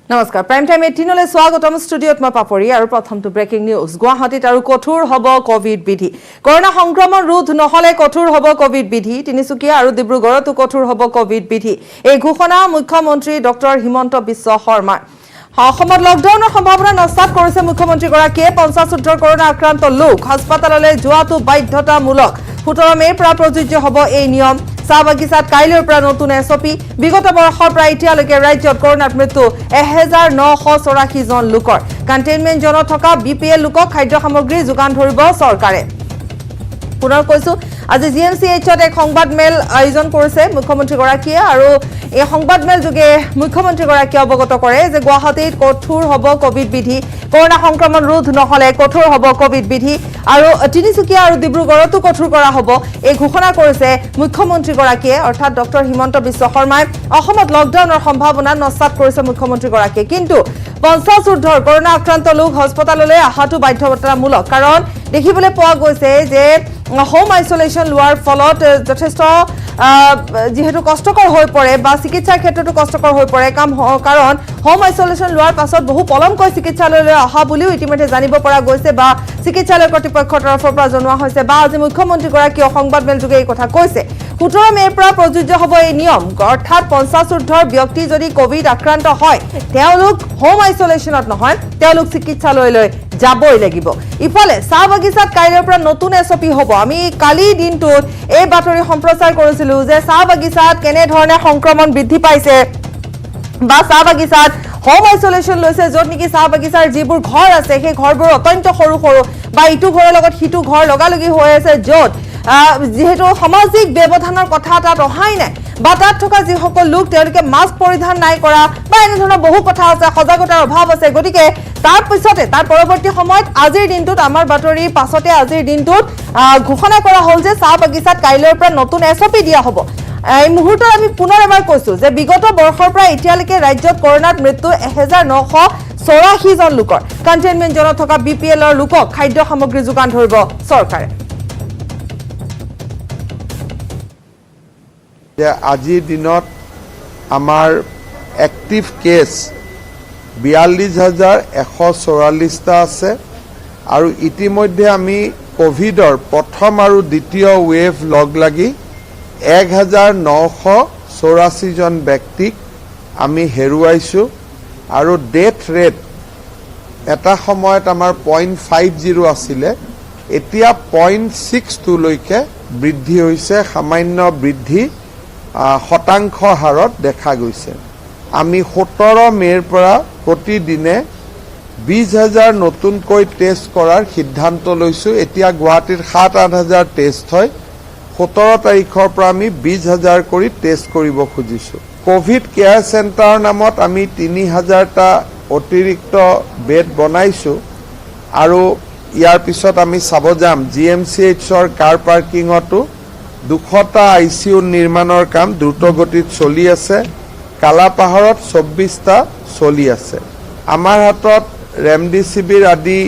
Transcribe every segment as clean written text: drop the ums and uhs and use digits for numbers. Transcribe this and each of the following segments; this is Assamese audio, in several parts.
নমস্কাৰ প্ৰাইম টাইম 18 লৈ স্বাগতম ষ্টুডিঅত মই পাপৰি আৰু প্ৰথমটো ব্ৰেকিং নিউজ গুৱাহাটীত আৰু কঠোৰ হ'ব কোভিড বিধি কৰোনা সংক্ৰমণ ৰোধ নহলে কঠোৰ হ'ব কোভিড বিধি তিনিচুকীয়া আৰু ডিব্ৰুগড়তো কঠোৰ হ'ব কোভিড বিধি এই ঘোষণা মুখ্যমন্ত্ৰী ডক্টৰ হিমন্ত বিশ্ব শৰ্মা অসমত লকডাউনৰ সম্ভাৱনা নস্যাৎ কৰিছে মুখ্যমন্ত্ৰীগৰাকীয়ে 50 কৰোনা আক্ৰান্ত লোক হাস্পতাললৈ যোৱাটো বাধ্যতামূলক 17 মেৰ পৰা প্ৰযোজ্য হ'ব এই নিয়ম চাহ বাগিচাত কাইলৈৰ পৰা নতুন এছপি বিগত বৰ্ষৰ পৰা এতিয়ালৈকে ৰাজ্যত কৰোনাত মৃত্যু 1984 জন লোকৰ কণ্টেইনমেণ্ট জোনত থকা বিপিএল লোকক খাদ্য সামগ্ৰী যোগান ধৰিব চৰকাৰে পুনৰ কৈছো আজি জিএমচিএইচত এক সংবাদ মেল আয়োজন কৰিছে মুখ্যমন্ত্ৰীগৰাকীয়ে আৰু এই সংবাদ মেল যোগে মুখ্যমন্ত্ৰীগৰাকীয়ে অৱগত কৰে যে গুৱাহাটীত কঠোৰ হ'ব কোভিড বিধি কৰোনা সংক্ৰমণ ৰোধ নহলে কঠোৰ হ'ব কোভিড বিধি আৰু তিনিচুকীয়া আৰু ডিব্ৰুগড়তো কঠোৰ কৰা হ'ব এই ঘোষণা কৰিছে মুখ্যমন্ত্ৰীগৰাকীয়ে অৰ্থাৎ ডক্টৰ হিমন্ত বিশ্ব শৰ্মাই অসমত লকডাউনৰ সম্ভাৱনা নস্যাৎ কৰিছে মুখ্যমন্ত্ৰীগৰাকীয়ে কিন্তু 50 কৰোনা আক্ৰান্ত লোক হাস্পতাললৈ আহাটো বাধ্যতামূলক কাৰণ দেখিবলৈ পোৱা গৈছে যে হোম আইসোলেশন লোৱাৰ ফলত যথেষ্ট যেহেতু কষ্টকৰ হৈ পৰে বা চিকিৎসাৰ ক্ষেত্ৰতো কষ্টকৰ হৈ পৰে কাৰণ হোম আইসোলেশন লোৱাৰ পাছত বহু পলমকৈ চিকিৎসালয়লৈ অহা বুলিও ইতিমধ্যে জানিব পৰা গৈছে বা চিকিৎসালয় কৰ্তৃপক্ষৰ তৰফৰ পৰা জনোৱা হৈছে বা আজি মুখ্যমন্ত্ৰীগৰাকীয়ে সংবাদ মেল যোগে এই কথা কৈছে 17 মেৰ পৰা প্ৰযোজ্য হ'ব এই নিয়ম অৰ্থাৎ 50 ব্যক্তি যদি কোভিড আক্ৰান্ত হয় তেওঁলোক হোম আইসোলেশনত নহয় তেওঁলোক চিকিৎসালয়লৈ যাবই লাগিব ইফালে চাহ বাগিচাত কাইলৈৰ পৰা নতুন এছপি হ'ব আমি কালি দিনটোত এই বাতৰি সম্প্ৰচাৰ কৰিছিলো যে চাহ বাগিচাত কেনে ধৰণে সংক্ৰমণ বৃদ্ধি পাইছে বা চাহ বাগিচাত হোম আইসোলেশন লৈছে যত নেকি চাহ বাগিচাৰ যিবোৰ ঘৰ আছে সেই ঘৰবোৰ অত্যন্ত সৰু সৰু বা ইটো ঘৰৰ লগত সিটো ঘৰ লগালগি হৈ আছে যত যেহেতু সামাজিক ব্যৱধানৰ কথা তাত অহাই নাই বা তাত থকা যিসকল লোক তেওঁলোকে মাস্ক পৰিধান নাই কৰা বা এনে ধৰণৰ বহু কথা আছে সজাগতাৰ অভাৱ আছে গতিকে তাৰ পিছতে তাৰ পৰৱৰ্তী সময়ত আজিৰ দিনটোত আমাৰ বাতৰি পাছতে আজিৰ দিনটোত ঘোষণা কৰা হ'ল যে চাহ বাগিচাত কাইলৈৰ পৰা নতুন এছপি দিয়া হ'ব এই মুহূৰ্তত আমি পুনৰ এবাৰ কৈছো যে বিগত বৰ্ষৰ পৰা এতিয়ালৈকে ৰাজ্যত কৰোনাত মৃত্যু 1984 জন লোকৰ কণ্টেইনমেণ্ট জোনত থকা বিপিএলৰ লোকক খাদ্য সামগ্ৰী যোগান ধৰিব চৰকাৰে আজিৰ দিনত আমাৰ এক্টিভ কেছ 42,144টা আছে আৰু ইতিমধ্যে আমি কোভিডৰ প্ৰথম আৰু দ্বিতীয় ৱেভ লগ লাগি 1,984 জন ব্যক্তিক আমি হেৰুৱাইছো আৰু ডেথ ৰেট এটা সময়ত আমাৰ 0.50 আছিলে এতিয়া 0.62 লৈকে বৃদ্ধি হৈছে সামান্য বৃদ্ধি শতাংশ হাৰত দেখা গৈছে আমি 17 মেৰ পৰা প্ৰতিদিনে 20,000 নতুনকৈ টেষ্ট কৰাৰ সিদ্ধান্ত লৈছো এতিয়া গুৱাহাটীৰ 7-8,000 টেষ্ট হয় 17 তাৰিখৰ পৰা আমি 20,000 কৰি টেষ্ট কৰিব খুজিছো কোভিড কেয়াৰ চেণ্টাৰৰ নামত আমি 3,000টা অতিৰিক্ত বেড বনাইছো আৰু ইয়াৰ পিছত আমি চাব যাম জিএমচিএইচৰ কাৰ পাৰ্কিঙতো 200টা আইচিইউ নিৰ্মাণৰ কাম দ্ৰুতগতিত চলি আছে কালাপাহাৰত 24টা চলি আছে আমাৰ হাতত ৰেমডিচিভিৰ আদি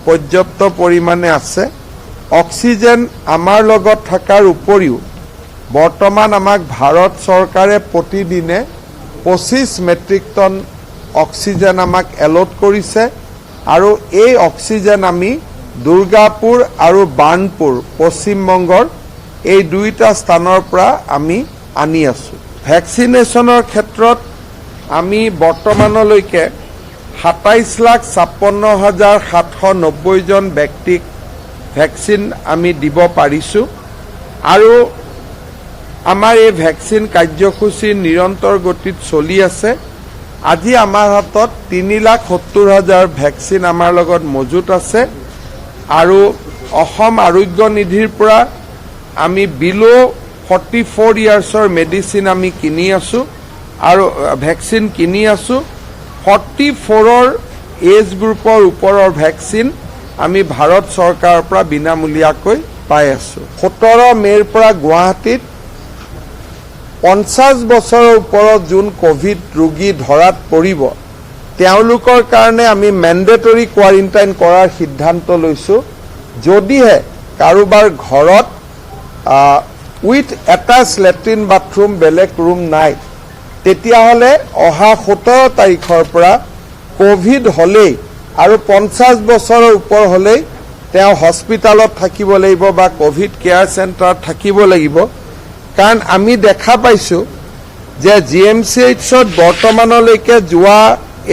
পৰ্যাপ্ত পৰিমাণে আছে অক্সিজেন আমাৰ লগত থকাৰ উপৰিও বৰ্তমান আমাক ভাৰত চৰকাৰে প্ৰতিদিনে 25 মেট্ৰিক টন অক্সিজেন আমাক এলট কৰিছে আৰু এই অক্সিজেন আমি দুৰ্গাপুৰ আৰু বাৰ্ণপুৰ পশ্চিমবংগৰ এই দুইটা স্থানৰ পৰা আমি আনি আছো ভ্যাকচিনেশনৰ ক্ষেত্ৰত আমি বৰ্তমানলৈকে 27,56,790 জন ব্যক্তিক ভ্যাকচিন আমি দিব পাৰিছো আৰু আমাৰ এই ভ্যাকচিন কাৰ্যসূচী নিৰন্তৰ গতিত চলি আছে আজি আমাৰ হাতত 3,70,000 ভ্যাকচিন আমাৰ লগত মজুত আছে আৰু অসম আৰোগ্য নিধিৰ পৰা আমি বিলো 44 ইয়াৰ্ছৰ মেডিচিন আমি কিনি আছো আৰু ভ্যাকচিন কিনি আছো 44ৰ এজ গ্ৰুপৰ ওপৰৰ ভ্যাকচিন আমি ভাৰত চৰকাৰৰ পৰা বিনামূলীয়াকৈ পাই আছো 17 মেৰ পৰা গুৱাহাটীত 50 বছৰৰ ওপৰত যোন কোভিড ৰোগী ধৰাত পৰিব তেওঁলোকৰ কাৰণে আমি মেন্ডেটৰী কোৱাৰেণ্টাইন কৰাৰ সিদ্ধান্ত লৈছো যদিহে কাৰোবাৰ ঘৰত উইথ এটাচ লেট্ৰিন বাথৰুম বেলেগ ৰুম নাই তেতিয়াহ'লে অহা 17 তাৰিখৰ পৰা কোভিড হ'লেই আৰু 50 বছৰৰ ওপৰ হ'লেই তেওঁ হস্পিটালত থাকিব লাগিব বা কোভিড কেয়াৰ চেণ্টাৰত থাকিব লাগিব কাৰণ আমি দেখা পাইছোঁ যে GMCHত বৰ্তমানলৈকে যোৱা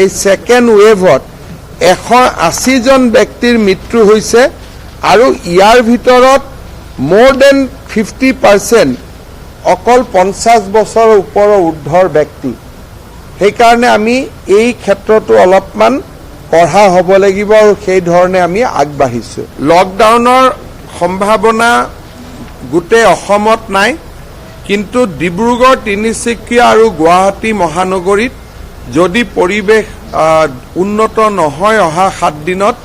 এই সেকেন্ড ৱেভত 180 জন ব্যক্তিৰ মৃত্যু হৈছে আৰু ইয়াৰ ভিতৰত more than 50% অকল 50 বছৰৰ ওপৰৰ ঊৰ্ধৰ ব্যক্তি সেইকাৰণে আমি এই ক্ষেত্ৰটো অলপমান পঢ়া হ'ব লাগিব আৰু সেই ধৰণে আমি আগবাঢ়িছোঁ লকডাউনৰ সম্ভাৱনা গোটেই অসমত নাই কিন্তু ডিব্ৰুগড় তিনিচুকীয়া আৰু গুৱাহাটী মহানগৰীত যদি পৰিৱেশ উন্নত নহয় অহা 7 দিনত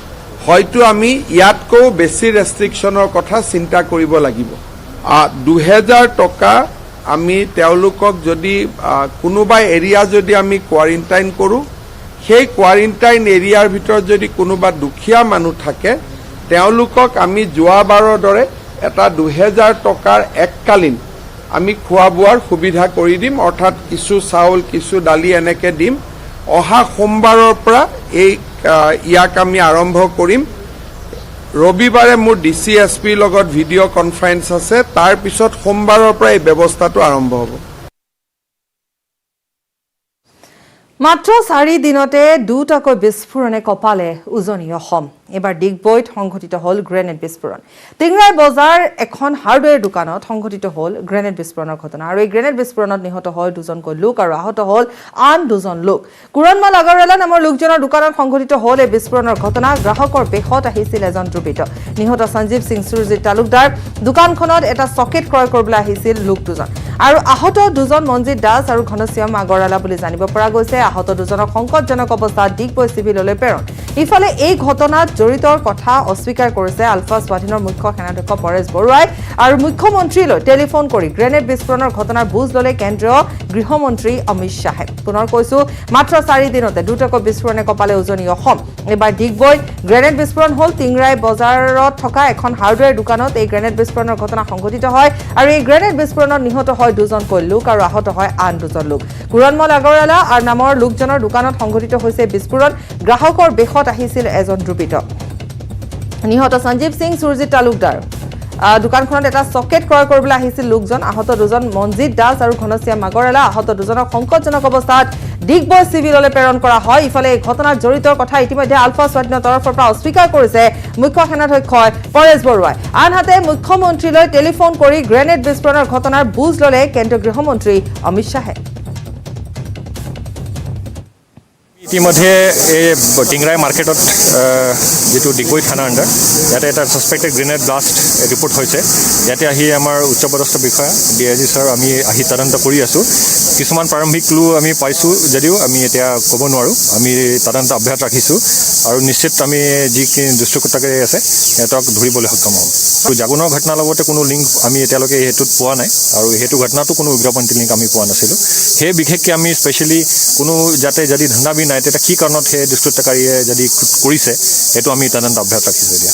হয়তো আমি ইয়াতকৈ বেছি ৰেষ্ট্ৰিকশ্যনৰ কথা চিন্তা কৰিব লাগিব 2000 টকা আমি তেওঁলোকক যদি কোনোবা এৰিয়া যদি আমি কোৱাৰেণ্টাইন কৰোঁ সেই কোৱাৰেণ্টাইন এৰিয়াৰ ভিতৰত যদি কোনোবা দুখীয়া মানুহ থাকে তেওঁলোকক আমি যোৱাবাৰৰ দৰে এটা 2000 টকাৰ এককালীন আমি খোৱা বোৱাৰ সুবিধা কৰি দিম অৰ্থাৎ কিছু চাউল কিছু দালি এনেকে দিম অহা সোমবাৰৰ পৰা এই ইয়াক আমি আৰম্ভ কৰিম ৰবিবাৰে মোৰ DCSP লগত ভিডিঅ' কনফাৰেন্স আছে তাৰ পিছত সোমবাৰৰ পৰা এই ব্যৱস্থাটো আৰম্ভ হ'ব মাত্ৰ 4 দিনতে দুটাকৈ বিস্ফোৰণে কপালে উজনি অসম এবাৰ ডিগবৈত সংঘটিত হল গ্ৰেনেড বিস্ফোৰণ টিংৰাই বজাৰ এখন হাৰ্ডৱেৰ দোকানত সংঘটিত হল গ্ৰেনেড বিস্ফোৰণৰ ঘটনা আৰু এই গ্ৰেনেড বিস্ফোৰণত নিহত হয় দুজনকৈ লোক আৰু আহত হল আন দুজন লোক কুৰণমাল আগৰৱালা নামৰ লোকজনৰ দোকানত সংঘটিত হল এই বিস্ফোৰণৰ ঘটনা গ্ৰাহকৰ বেহত আহিছিল এজন দ্ৰুবিত নিহত সঞ্জীৱ সিং সুৰজিত তালুকদাৰ দোকানখনত এটা সকেট ক্ৰয় কৰিবলৈ আহিছিল লোক দুজন আৰু আহত দুজন মনজিত দাস আৰু ঘনশ্যাম আগৰৱালা বুলি জানিব পৰা গৈছে আহত দুজনক সংকটজনক অৱস্থাত ডিগবৈ চিভিললৈ প্ৰেৰণ ইফালে এই ঘটনাত জড়িতৰ কথা অস্বীকাৰ কৰিছে আলফা স্বাধীনৰ মুখ্য সেনাধ্যক্ষ পৰেশ বৰুৱাই আৰু মুখ্যমন্ত্ৰীলৈ টেলিফোন কৰি গ্ৰেনেড বিস্ফোৰণৰ ঘটনাৰ বুজ ললে কেন্দ্ৰীয় গৃহমন্ত্ৰী অমিত শাহে পুনৰ কৈছো মাত্ৰ 4 দিনতে দুটাকৈ বিস্ফোৰণে কপালে উজনি অসম এবাৰ ডিগবৈত গ্ৰেনেড বিস্ফোৰণ হল টিংৰাই বজাৰত থকা এখন হাৰ্ডৱেৰ দোকানত এই গ্ৰেনেড বিস্ফোৰণৰ ঘটনা সংঘটিত হয় আৰু এই গ্ৰেনেড বিস্ফোৰণত নিহত হয় দুজনকৈ লোক আৰু আহত হয় আন দুজন লোক কুৰণমাল আগৰৱালা আৰু নামৰ লোকজনৰ দোকানত সংঘটিত হৈছে বিস্ফোৰণ গ্ৰাহকৰ বেহত আহিছিল এজন দ্ৰুবিত নিহত সঞ্জীৱ সিং সুৰজিত তালুকদাৰ দোকানখনত এটা সকেট ক্ৰয় কৰিবলৈ আহিছিল লোকজন আহত দুজন মনজিত দাস আৰু ঘনশ্যাম আগৰৱালা আহত দুজনক সংকটজনক অৱস্থাত ডিগবৈ চিভিললৈ প্ৰেৰণ কৰা হয় ইফালে এই ঘটনাত জড়িত কথা ইতিমধ্যে আলফা স্বাধীনৰ তৰফৰ পৰা অস্বীকাৰ কৰিছে মুখ্য সেনাধ্যক্ষ পৰেশ বৰুৱাই আনহাতে মুখ্যমন্ত্ৰীলৈ টেলিফোন কৰি গ্ৰেনেড বিস্ফোৰণৰ ঘটনাৰ বুজ ললে কেন্দ্ৰীয় গৃহমন্ত্ৰী অমিত শাহে ইতিমধ্যে এই টিংৰাই মাৰ্কেটত যেটো ডিগবৈ থানা আণ্ডাৰ ইয়াতে এটা সাসপেক্টেড গ্ৰেনেড ব্লাষ্ট ৰিপৰ্ট হৈছে ইয়াতে আহি আমাৰ উচ্চপদস্থ বিষয়া DIG ছাৰ আমি আহি তদন্ত কৰি আছো কিছুমান প্ৰাৰম্ভিক ক্লু আমি পাইছো যদিও আমি এতিয়া ক'ব নোৱাৰো আমি তদন্ত অব্যাহত ৰাখিছো আৰু নিশ্চিত আমি যি দুষ্টকৃতকাৰী আছে সিহঁতক ধৰিবলৈ সক্ষম হ'ম আৰু জাগুনৰ ঘটনাৰ লগতে কোনো লিংক আমি এতিয়ালৈকে হেতুত পোৱা নাই আৰু হেতু ঘটনাটো কোনো উগ্ৰপন্থী লিংক আমি পোৱা নাছিলো সেই বিশেষকৈ আমি স্পেশালি কোনো যাতে যদি ধান্দাবি নাই তেতিয়া কি কাৰণত সেই দুষ্টকৃতকাৰীয়ে যদি কৰিছে সেইটো আমি তদন্ত অব্যাহত ৰাখিছো এতিয়া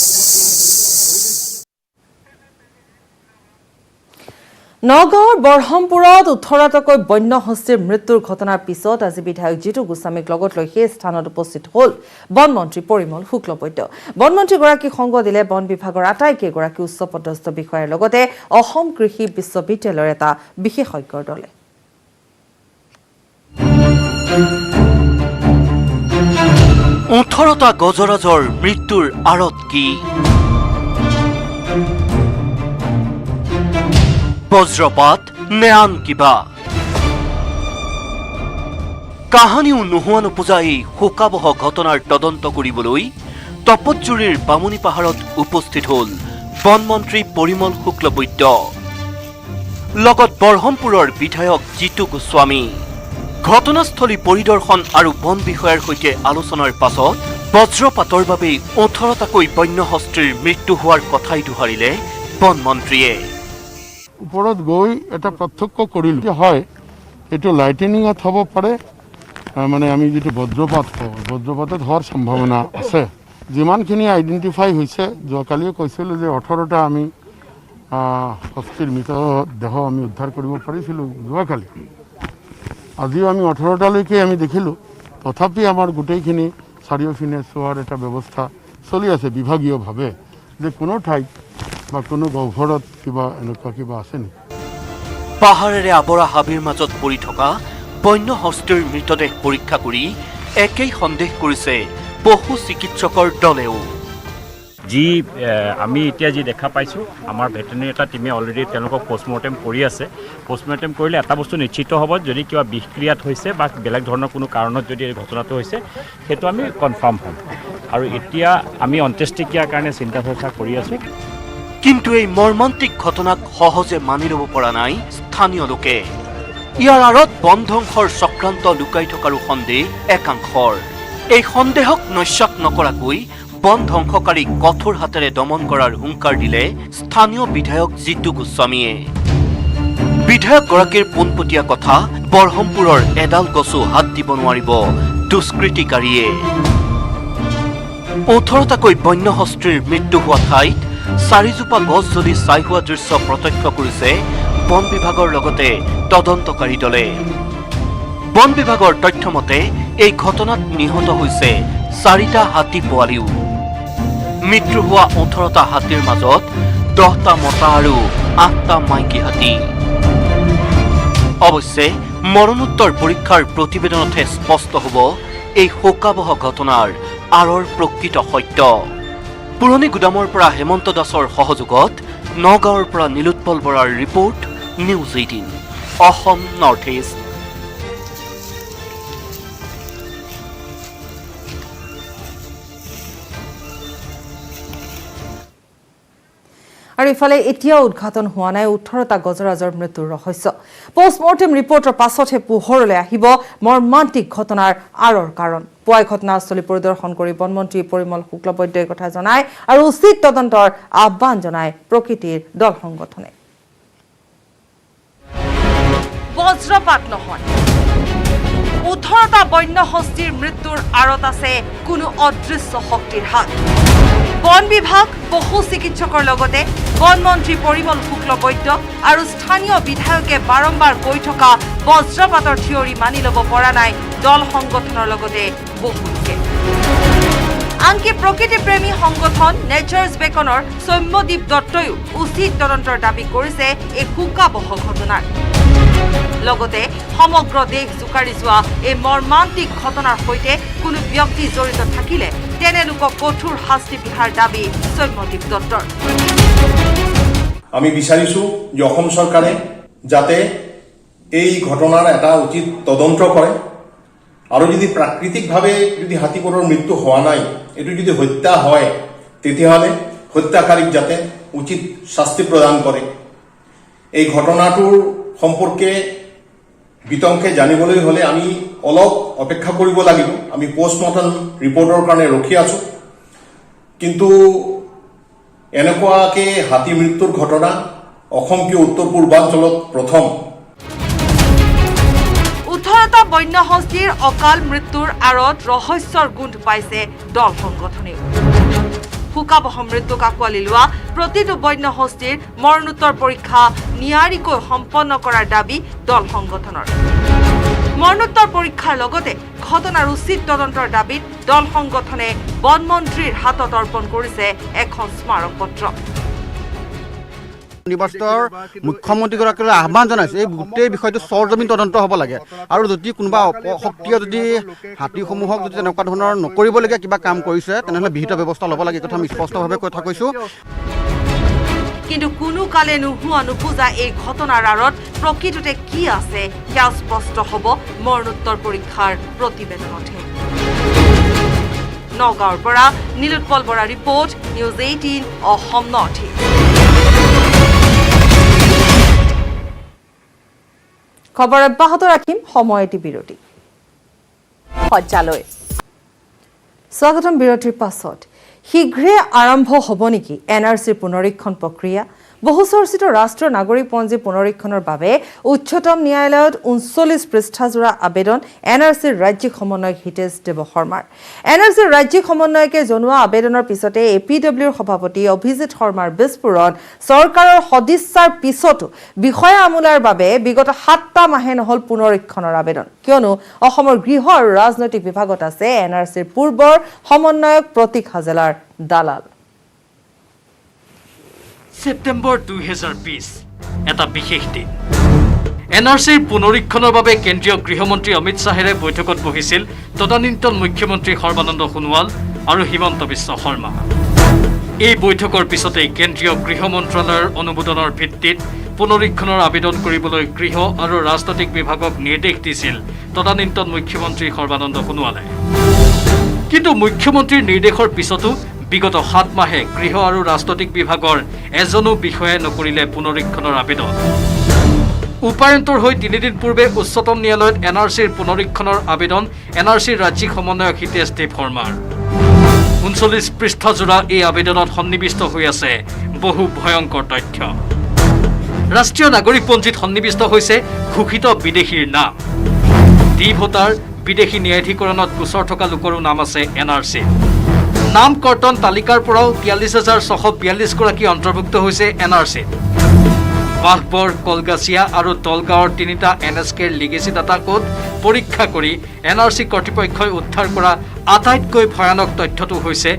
নগাঁৱৰ বৰহমপুৰত 18টাকৈ বন্য হস্তীৰ মৃত্যুৰ ঘটনাৰ পিছত আজি বিধায়ক জিতু গোস্বামীক লগত লৈ সেই স্থানত উপস্থিত হ'ল বনমন্ত্ৰী পৰিমল শুক্লবৈদ্য বনমন্ত্ৰীগৰাকীক সংগ দিলে বন বিভাগৰ আটাইকেইগৰাকী উচ্চপদস্থ বিষয়াৰ লগতে অসম কৃষি বিশ্ববিদ্যালয়ৰ এটা বিশেষজ্ঞৰ দলে 18টা গজৰাজৰ মৃত্যুৰ আঁৰত কি বজ্ৰপাত নে আন কিবা কাহানিও নোহোৱা নোপোজা এই শোকাবহ ঘটনাৰ তদন্ত কৰিবলৈ তপতজুৰিৰ বামুণী পাহাৰত উপস্থিত হ'ল বনমন্ত্ৰী পৰিমল শুক্লবৈদ্য লগত বৰহমপুৰৰ বিধায়ক জিতু গোস্বামী ঘটনাস্থলী পৰিদৰ্শন আৰু বন বিষয়াৰ সৈতে আলোচনাৰ পাছত বজ্ৰপাতৰ বাবে 18টাকৈ বন্য হস্তীৰ মৃত্যু হোৱাৰ কথাই দোহাৰিলে বনমন্ত্ৰীয়ে ওপৰত গৈ এটা পাৰ্থক্য কৰিলো হয় এটো লাইটেনিংত হ'ব পাৰে মানে আমি যেটো বজ্ৰপাতত হোৱাৰ সম্ভাৱনা আছে যিমানখিনি আইডেন্টিফাই হৈছে যোৱাকালিও কৈছিলোঁ যে 18টা আমি হস্তীৰ মৃতদেহ আমি উদ্ধাৰ কৰিব পাৰিছিলোঁ যোৱাকালি আজিও আমি 18টালৈকে আমি দেখিলোঁ তথাপি আমাৰ গোটেইখিনি চাৰিওফিনে চোৱাৰ এটা ব্যৱস্থা চলি আছে বিভাগীয়ভাৱে যে কোনো ঠাইত বা কোনো গাঁওঘৰত কিবা এনেকুৱা কিবা আছে নেকি পাহাৰেৰে আৱৰা হাবিৰ মাজত পৰি থকা বন্য হস্তীৰ মৃতদেহ পৰীক্ষা কৰি একেই সন্দেহ কৰিছে পশু চিকিৎসকৰ দলেও যি আমি এতিয়া যি দেখা পাইছোঁ আমাৰ ভেটেনেৰি এটা টিমে অলৰেডি তেওঁলোকক পষ্টমৰ্টেম কৰি আছে পষ্টমৰ্টেম কৰিলে এটা বস্তু নিশ্চিত হ'ব যদি কিবা বিষক্ৰিয়াত হৈছে বা বেলেগ ধৰণৰ কোনো কাৰণত যদি এই ঘটনাটো হৈছে সেইটো আমি কনফাৰ্ম হ'ম আৰু এতিয়া আমি অন্ত্যেষ্টিক্ৰিয়াৰ কাৰণে চিন্তা চৰ্চা কৰি আছোঁ কিন্তু এই মৰ্মান্তিক ঘটনাক সহজে মানি ল'ব পৰা নাই স্থানীয় লোকে ইয়াৰ আঁৰত বন ধ্বংসৰ চক্ৰান্ত লুকাই থকাৰো সন্দেহ একাংশৰ এই সন্দেহক নস্যাৎ নকৰাকৈ বন ধ্বংসকাৰীক কঠোৰ হাতেৰে দমন কৰাৰ হুংকাৰ দিলে স্থানীয় বিধায়ক জিতু গোস্বামীয়ে বিধায়কগৰাকীৰ পোনপটীয়া কথা বৰহমপুৰৰ এডাল গছো হাত দিব নোৱাৰিব দুষ্কৃতিকাৰীয়ে 18টাকৈ বন্য হস্তীৰ মৃত্যু হোৱা ঠাইত 4জোপা গছ জ্বলি ছাই হোৱা দৃশ্য প্ৰত্যক্ষ কৰিছে বন বিভাগৰ লগতে তদন্তকাৰী দলে বন বিভাগৰ তথ্য মতে এই ঘটনাত নিহত হৈছে 4টা হাতী পোৱালিও মৃত্যু হোৱা 18টা হাতীৰ মাজত 10টা মতা আৰু 8টা মাইকী হাতী অৱশ্যে মৰণোত্তৰ পৰীক্ষাৰ প্ৰতিবেদনতহে স্পষ্ট হ'ব এই শোকাবহ ঘটনাৰ আঁৰৰ প্ৰকৃত সত্য পুৰণি গুদামৰ পৰা হেমন্ত দাসৰ সহযোগত নগাঁৱৰ পৰা নীলোৎপল বৰাৰ report news 18 Assam north east আৰু ইফালে এতিয়াও উদ্ঘাটন হোৱা নাই 18টা গজৰাজৰ মৃত্যুৰ ৰহস্য পোষ্টমৰ্টেম ৰিপৰ্টৰ পাছতহে পোহৰলৈ আহিব মৰ্মান্তিক ঘটনাৰ আঁৰৰ কাৰণ পুৱাই ঘটনাস্থলী পৰিদৰ্শন কৰি বনমন্ত্ৰী পৰিমল শুক্লবৈদ্যই কথা জনায় আৰু উচিত তদন্তৰ আহ্বান জনায় প্ৰকৃতিৰ দল সংগঠনে বজ্ৰপাত নহয় 18টা বন্য হস্তীৰ মৃত্যুৰ আঁৰত আছে কোনো অদৃশ্য শক্তিৰ হাত বন বিভাগ পশু চিকিৎসকৰ লগতে বনমন্ত্ৰী পৰিমল শুক্লবৈদ্য আৰু স্থানীয় বিধায়কে বাৰম্বাৰ কৈ থকা বজ্ৰপাতৰ থিয়ৰী মানি ল'ব পৰা নাই দল সংগঠনৰ লগতে বহু লোকে আনকি প্ৰকৃতিপ্ৰেমী সংগঠন নেচাৰ্ছ বেকনৰ সৌম্যদীপ দত্তয়ো উচিত তদন্তৰ দাবী কৰিছে এই শোকাবহ ঘটনাৰ লগতে সমগ্ৰ দেশ জোকাৰি যোৱা এই মৰ্মান্তিক ঘটনাৰ সৈতে কোনো ব্যক্তি জড়িত থাকিলে তেনে লোকক কঠোৰ শাস্তি বিহাৰ দাবী সৌম্যদীপ দত্তৰ আমি বিচাৰিছোঁ যে অসম চৰকাৰে যাতে এই ঘটনাৰ এটা উচিত তদন্ত কৰে আৰু যদি প্ৰাকৃতিকভাৱে যদি হাতীবোৰৰ মৃত্যু হোৱা নাই এটো যদি হত্যা হয় তেতিয়াহ'লে হত্যাকাৰীক যাতে উচিত শাস্তি প্ৰদান কৰে এই ঘটনাটোৰ সম্পৰ্কে বিতংকে জানিবলৈ হলে আমি অলপ অপেক্ষা কৰিব লাগিব আমি পোষ্টমৰ্টেম ৰিপৰ্টৰ কাৰণে ৰখি আছো কিন্তু এনেকুৱাকে হাতী মৃত্যুৰ ঘটনা অসম কি উত্তৰ পূৰ্বাঞ্চলত প্ৰথম 18টা বন্য হস্তীৰ অকাল মৃত্যুৰ আঁৰত ৰহস্যৰ গোন্ধ পাইছে দল সংগঠনেও শোকাবহ মৃত্যুক আঁকোৱালি লোৱা প্ৰতিটো বন্য হস্তীৰ মৰণোত্তৰ পৰীক্ষা নিয়াৰিকৈ সম্পন্ন কৰাৰ দাবী দল সংগঠনৰ মৰণোত্তৰ পৰীক্ষাৰ লগতে ঘটনাৰ উচিত তদন্তৰ দাবীত দল সংগঠনে বনমন্ত্ৰীৰ হাতত অৰ্পণ কৰিছে এখন স্মাৰক পত্ৰ নিৰ্বাচিতৰ মুখ্যমন্ত্ৰীগৰাকীলৈ আহ্বান জনাইছে এই গোটেই বিষয়টো চৰজমিন তদন্ত হ'ব লাগে আৰু যদি কোনোবা অপশক্তিয়ে যদি হাতীসমূহক যদি তেনেকুৱা ধৰণৰ নকৰিবলগীয়া কিবা কাম কৰিছে তেনেহ'লে বিহিত ব্যৱস্থা ল'ব লাগে কথা আমি স্পষ্টভাৱে কথা কৈছোঁ কিন্তু কোনো কালে নোহোৱা নোপোজা এই ঘটনাৰ আঁৰত প্ৰকৃততে কি আছে সেয়া স্পষ্ট হ'ব মৰণোত্তৰ পৰীক্ষাৰ প্ৰতিবেদনতহে নগাঁৱৰ পৰা Nilotpal Bora report news 18 Assam north east খবৰ অব্যাহত ৰাখিম সময়টি বিৰতি সজ্জালৈ স্বাগতম বিৰতিৰ পাছত শীঘ্ৰে আৰম্ভ হ'ব নেকি এনআৰচিৰ পুনৰীক্ষণ প্ৰক্ৰিয়া বহুচৰ্চিত ৰাষ্ট্ৰীয় নাগৰিকপঞ্জী পুনৰীক্ষণৰ বাবে উচ্চতম ন্যায়ালয়ত 39 পৃষ্ঠাজোৰা আবেদন এনআৰচিৰ ৰাজ্যিক সমন্বয়ক হিতেশ দেৱ শৰ্মাৰ এনআৰচিৰ ৰাজ্যিক সমন্বয়কে জনোৱা আবেদনৰ পিছতে এপিডব্লিউৰ সভাপতি অভিজিৎ শৰ্মাৰ বিস্ফোৰণ চৰকাৰৰ সদিচ্ছাৰ পিছতো বিষয়া আমোলাৰ বাবে বিগত 7টা মাহে নহল পুনৰীক্ষণৰ আবেদন কিয়নো অসমৰ গৃহ আৰু ৰাজনৈতিক বিভাগত আছে এনআৰচিৰ পূৰ্বৰ সমন্বয়ক প্ৰতীক হাজেলাৰ দালাল সেপ্টেম্বৰ 2020 এটা বিশেষ দিন এনআৰচিৰ পুনৰীক্ষণৰ বাবে কেন্দ্ৰীয় গৃহমন্ত্ৰী অমিত শ্বাহেৰে বৈঠকত বহিছিল তদানীন্তন মুখ্যমন্ত্ৰী সৰ্বানন্দ সোণোৱাল আৰু হিমন্ত বিশ্ব শৰ্মা এই বৈঠকৰ পিছতেই কেন্দ্ৰীয় গৃহ মন্ত্ৰালয়ৰ অনুমোদনৰ ভিত্তিত পুনৰীক্ষণৰ আবেদন কৰিবলৈ গৃহ আৰু ৰাজনৈতিক বিভাগক নিৰ্দেশ দিছিল তদানীন্তন মুখ্যমন্ত্ৰী সৰ্বানন্দ সোণোৱালে কিন্তু মুখ্যমন্ত্ৰীৰ নিৰ্দেশৰ পিছতো বিগত 7 মাহে গৃহ আৰু ৰাজনৈতিক বিভাগৰ এজনো বিষয়াই নকৰিলে পুনৰীক্ষণৰ আবেদন উপায়ন্তৰ হৈ 3 দিন পূৰ্বে উচ্চতম ন্যায়ালয়ত এনআৰচিৰ পুনৰীক্ষণৰ আবেদন এনআৰচিৰ ৰাজ্যিক সমন্বয়ক হিতেশ দেৱ শৰ্মাৰ 39 পৃষ্ঠাজোৰা এই আবেদনত সন্নিৱিষ্ট হৈ আছে বহু ভয়ংকৰ তথ্য ৰাষ্ট্ৰীয় নাগৰিকপঞ্জীত সন্নিৱিষ্ট হৈছে ঘোষিত বিদেশীৰ নাম ডি ভোটাৰ বিদেশী ন্যায়াধিকৰণত গোচৰ থকা লোকৰো নাম আছে এনআৰচি নাম কৰ্তন তালিকাৰ পৰাও 43642 গৰাকী অন্তৰ্ভুক্ত হৈছে এনআৰচি বাহবৰ কলগাছিয়া আৰু তলগাঁৱৰ 3টা এনএছকেৰ লিগেসি ডাটা কোড পৰীক্ষা কৰি এনআৰচি কৰ্তৃপক্ষই উদ্ধাৰ কৰা আটাইতকৈ ভয়ানক তথ্যটো হৈছে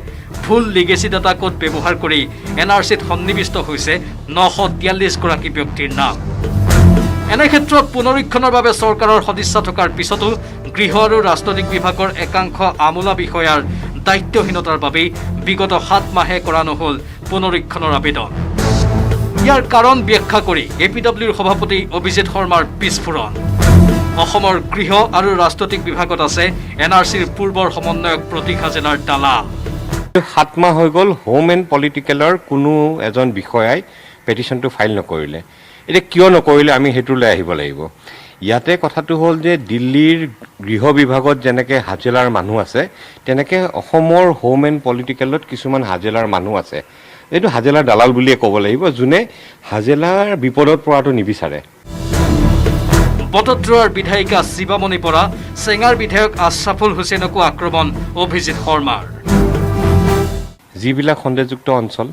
ভুল লিগেসি ডাটা কোড ব্যৱহাৰ কৰি এনআৰচিত সন্নিৱিষ্ট হৈছে 943 গৰাকী ব্যক্তিৰ নাম এনে ক্ষেত্ৰত পুনৰীক্ষণৰ বাবে চৰকাৰৰ সদিচ্ছা থকাৰ পিছতো গৃহ আৰু ৰাজনৈতিক বিভাগৰ একাংশ আমোলা বিষয়াৰ দায়িত্বহীনতাৰ বাবে বিগত 7 মাহে কৰা নহল পুনৰীক্ষণৰ আবেদন ইয়াৰ কাৰণ ব্যাখ্যা কৰি এপিডব্লিউৰ সভাপতি অভিজিৎ শৰ্মাৰ বিস্ফোৰণ অসমৰ গৃহ আৰু ৰাজনৈতিক বিভাগত আছে এনআৰচিৰ পূৰ্বৰ সমন্বয়ক প্ৰতীক হাজেলাৰ দালাল 7 মাহ হৈ গ'ল হোম এণ্ড পলিটিকেলৰ কোনো এজন বিষয়াই পেটিশ্যনটো ফাইল নকৰিলে এতিয়া কিয় নকৰিলে আমি হেতুলৈ আহিব লাগিব ইয়াতে কথাটো হ'ল যে দিল্লীৰ গৃহ বিভাগত যেনেকৈ হাজেলাৰ মানুহ আছে তেনেকৈ অসমৰ হোম এণ্ড পলিটিকেলত কিছুমান হাজেলাৰ মানুহ আছে এইটো হাজেলাৰ দালাল বুলিয়ে ক'ব লাগিব যোনে হাজেলাৰ বিপদত পৰাটো নিবিচাৰে বটদ্ৰৱাৰ বিধায়িকা শিৱামণি বৰা চেঙাৰ বিধায়ক আশৰাফুল হুছেইনকো আক্ৰমণ অভিজিৎ শৰ্মাৰ যিবিলাক সন্দেহযুক্ত অঞ্চল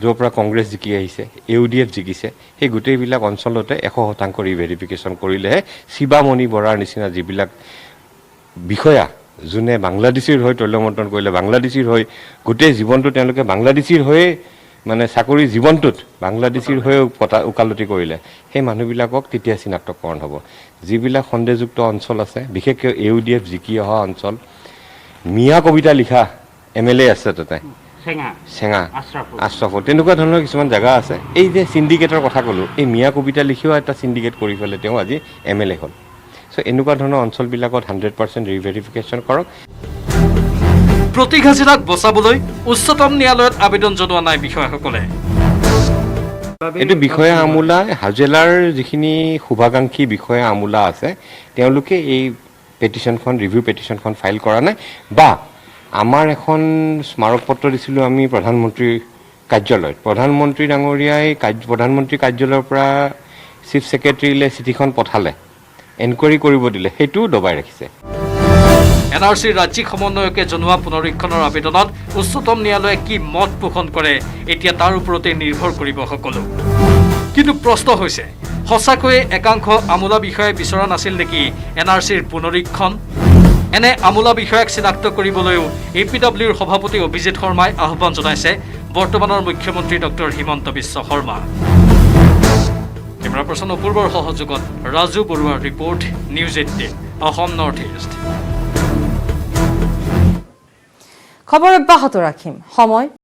য'ৰ পৰা কংগ্ৰেছ জিকি আহিছে ইউডিএফ জিকিছে সেই গোটেইবিলাক অঞ্চলতে 100% ৰিভেৰিফিকেশ্যন কৰিলেহে শিৱামণি বৰাৰ নিচিনা যিবিলাক বিষয়া যোনে বাংলাদেশীৰ হৈ তৈলমন্ত্ৰণ কৰিলে বাংলাদেশীৰ হৈ গোটেই জীৱনটো তেওঁলোকে বাংলাদেশীৰ হৈয়ে মানে চাকৰি জীৱনটোত বাংলাদেশীৰ হৈ উকালতি কৰিলে সেই মানুহবিলাকক তেতিয়া চিনাক্তকৰণ হ'ব যিবিলাক সন্দেহযুক্ত অঞ্চল আছে বিশেষকৈ ইউডিএফ জিকি অহা অঞ্চল মিয়া কবিতা লিখা MLA আছে তাতে চেঙা আশৰাফুল তেনেকুৱা ধৰণৰ কিছুমান জেগা আছে এই যে চিণ্ডিকেটৰ কথা ক'লোঁ এই মিয়া কবিতা লিখিও এটা চিণ্ডিকেট কৰি পেলাই তেওঁ আজি MLA হ'ল চ' এনেকুৱা ধৰণৰ অঞ্চলবিলাকত 100% ৰিভেৰিফিকেশ্যন কৰক প্ৰতীক হাজেলাক বচাবলৈ উচ্চতম ন্যায়ালয়ত আবেদন জনোৱা নাই বিষয়াসকলে এইটো বিষয়া আমোলা হাজেলাৰ যিখিনি শুভাকাংক্ষী বিষয়া আমোলা আছে তেওঁলোকে এই পেটিশ্যনখন ৰিভিউ পেটিশ্যনখন ফাইল কৰা নাই বা আমাৰ এখন স্মাৰক পত্ৰ দিছিলোঁ আমি প্ৰধানমন্ত্ৰীৰ কাৰ্যালয়ত প্ৰধানমন্ত্ৰী ডাঙৰীয়াই প্ৰধানমন্ত্ৰী কাৰ্যালয়ৰ পৰা চিফ ছেক্ৰেটাৰীলৈ চিঠিখন পঠালে এনকুৱাৰী কৰিব দিলে সেইটোও দবাই ৰাখিছে এনআৰচিৰ ৰাজ্যিক সমন্বয়কে জনোৱা পুনৰীক্ষণৰ আবেদনত উচ্চতম ন্যায়ালয়ে কি মত পোষণ কৰে এতিয়া তাৰ ওপৰতে নিৰ্ভৰ কৰিব সকলো কিন্তু প্ৰশ্ন হৈছে সঁচাকৈয়ে একাংশ আমোলা বিষয়াই বিচৰা নাছিল নেকি এনআৰচিৰ পুনৰীক্ষণ এনে আমোলা বিষয়াক চিনাক্ত কৰিবলৈও এপিডব্লিউৰ সভাপতি অভিজিৎ শৰ্মাই আহ্বান জনাইছে বৰ্তমানৰ মুখ্যমন্ত্ৰী doctor Himanta Biswa Sarma camera person অপূৰ্বৰ সহযোগত ৰাজু বৰুৱাৰ report news 18 Assam north east খবৰ অব্যাহত ৰাখিম সময়